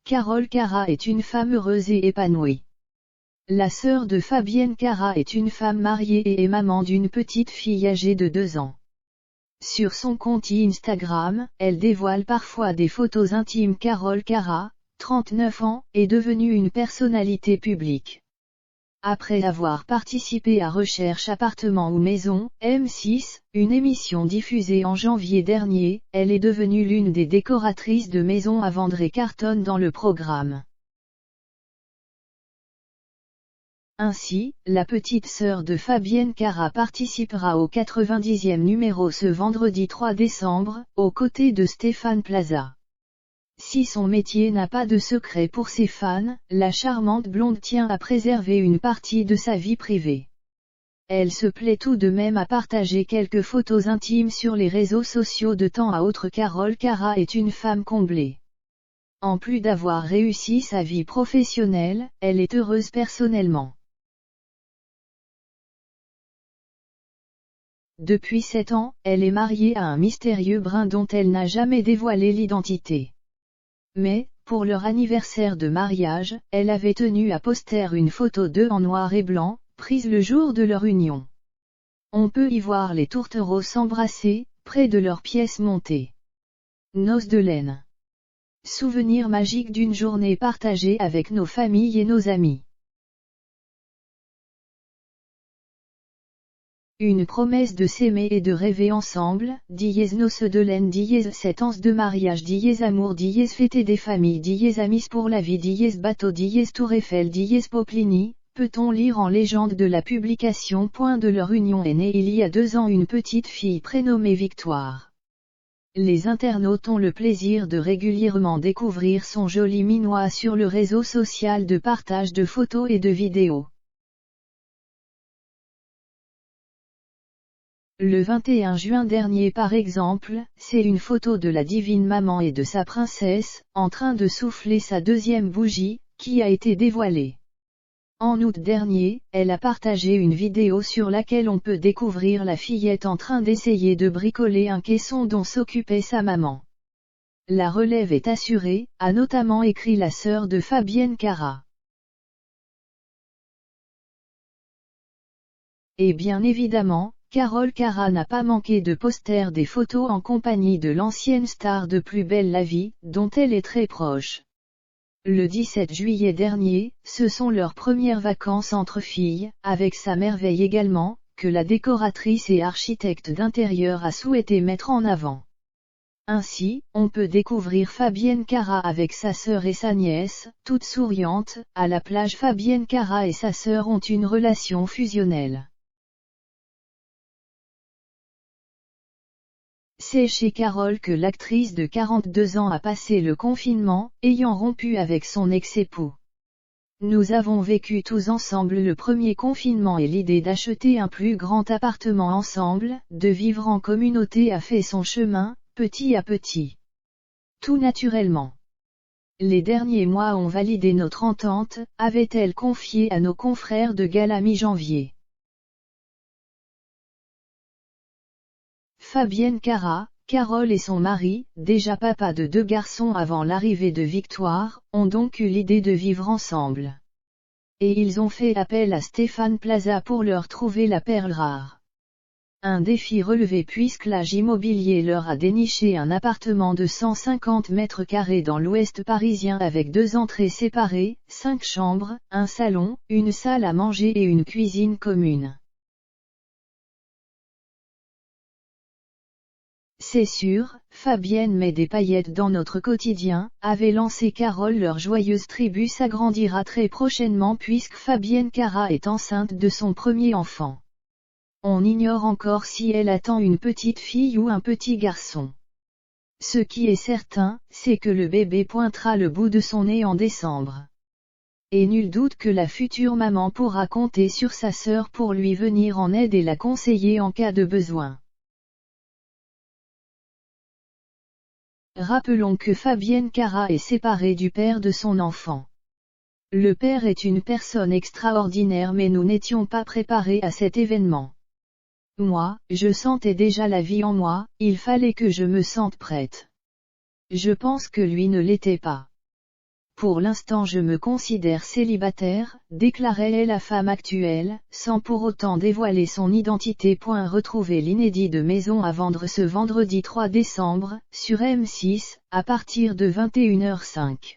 Carole Cara est une femme heureuse et épanouie. La sœur de Fabienne Cara est une femme mariée et est maman d'une petite fille âgée de 2 ans. Sur son compte Instagram, elle dévoile parfois des photos intimes. Carole Cara, 39 ans, est devenue une personnalité publique. Après avoir participé à Recherche appartement ou maison, M6, une émission diffusée en janvier dernier, elle est devenue l'une des décoratrices de maisons à vendre et cartonne dans le programme. Ainsi, la petite sœur de Fabienne Cara participera au 90e numéro ce vendredi 3 décembre, aux côtés de Stéphane Plaza. Si son métier n'a pas de secret pour ses fans, la charmante blonde tient à préserver une partie de sa vie privée. Elle se plaît tout de même à partager quelques photos intimes sur les réseaux sociaux de temps à autre. Carole Cara est une femme comblée. En plus d'avoir réussi sa vie professionnelle, elle est heureuse personnellement. Depuis 7 ans, elle est mariée à un mystérieux brun dont elle n'a jamais dévoilé l'identité. Mais, pour leur anniversaire de mariage, elle avait tenu à poster une photo d'eux en noir et blanc, prise le jour de leur union. On peut y voir les tourtereaux s'embrasser, près de leur pièce montée. Noces de laine. Souvenir magique d'une journée partagée avec nos familles et nos amis. Une promesse de s'aimer et de rêver ensemble, noces de laine, 7 ans de mariage, amour, fêter des familles, amis pour la vie, bateau, Tour Eiffel, Poplini, peut-on lire en légende de la publication. De leur union est née il y a 2 ans une petite fille prénommée Victoire. Les internautes ont le plaisir de régulièrement découvrir son joli minois sur le réseau social de partage de photos et de vidéos. Le 21 juin dernier par exemple, c'est une photo de la divine maman et de sa princesse, en train de souffler sa 2e bougie, qui a été dévoilée. En août dernier, elle a partagé une vidéo sur laquelle on peut découvrir la fillette en train d'essayer de bricoler un caisson dont s'occupait sa maman. La relève est assurée, a notamment écrit la sœur de Fabienne Cara. Et bien évidemment, Carole Cara n'a pas manqué de poster des photos en compagnie de l'ancienne star de Plus belle la vie, dont elle est très proche. Le 17 juillet dernier, ce sont leurs premières vacances entre filles, avec sa merveille également, que la décoratrice et architecte d'intérieur a souhaité mettre en avant. Ainsi, on peut découvrir Fabienne Cara avec sa sœur et sa nièce, toutes souriantes, à la plage. Fabienne Cara et sa sœur ont une relation fusionnelle. C'est chez Carole que l'actrice de 42 ans a passé le confinement, ayant rompu avec son ex-époux. Nous avons vécu tous ensemble le premier confinement et l'idée d'acheter un plus grand appartement ensemble, de vivre en communauté a fait son chemin, petit à petit. Tout naturellement. Les derniers mois ont validé notre entente, avait-elle confié à nos confrères de Gala mi-janvier. Fabienne Cara, Carole et son mari, déjà papa de 2 garçons avant l'arrivée de Victoire, ont donc eu l'idée de vivre ensemble. Et ils ont fait appel à Stéphane Plaza pour leur trouver la perle rare. Un défi relevé puisque l'agent immobilier leur a déniché un appartement de 150 mètres carrés dans l'ouest parisien avec 2 entrées séparées, 5 chambres, un salon, une salle à manger et une cuisine commune. C'est sûr, Fabienne met des paillettes dans notre quotidien, avait lancé Carole. Leur joyeuse tribu s'agrandira très prochainement puisque Fabienne Cara est enceinte de son premier enfant. On ignore encore si elle attend une petite fille ou un petit garçon. Ce qui est certain, c'est que le bébé pointera le bout de son nez en décembre. Et nul doute que la future maman pourra compter sur sa sœur pour lui venir en aide et la conseiller en cas de besoin. Rappelons que Fabienne Cara est séparée du père de son enfant. Le père est une personne extraordinaire mais nous n'étions pas préparés à cet événement. Moi, je sentais déjà la vie en moi, il fallait que je me sente prête. Je pense que lui ne l'était pas. Pour l'instant je me considère célibataire, déclarait la femme actuelle, sans pour autant dévoiler son identité. Retrouvez l'inédit de Maison à vendre ce vendredi 3 décembre, sur M6, à partir de 21h05.